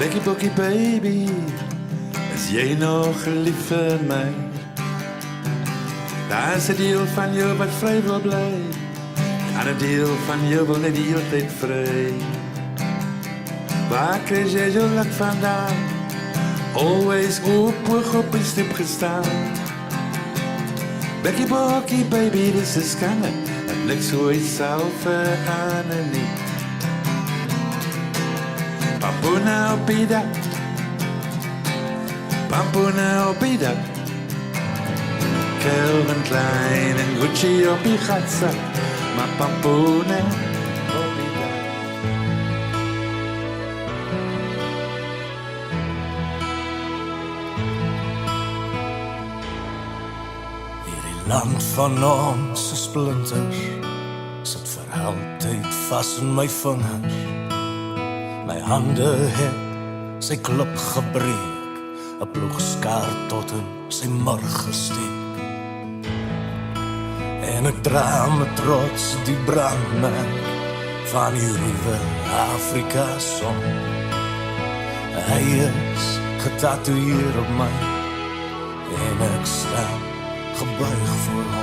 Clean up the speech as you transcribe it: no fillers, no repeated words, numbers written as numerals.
Bekkie Bokkie baby, is jy nog lief vir my? Daar is 'n deel van jou wat vry wil bly, en 'n deel van jou wil net die hele tyd vry. Waar kry jy jou lak vandaan? Always oog op die stip gestaan. Bekkie Bokkie baby, dis 'n skande, en niks ooit sal verander nie. Pampuna opida, Pampuna opida, Calvin Klein en Gucci op die gatsa, maar Pampuna opida. Hierdie land van ons is splinters, sit vir altyd vas in my vingers. My hande het sy klip gebreek, 'n ploegskaar tot in sy murg gesteek. En ek dra met trots die brandmerk van die ruwe Afrika son. Hy is getatoeëer op my, en ek staan gebuig voor hom.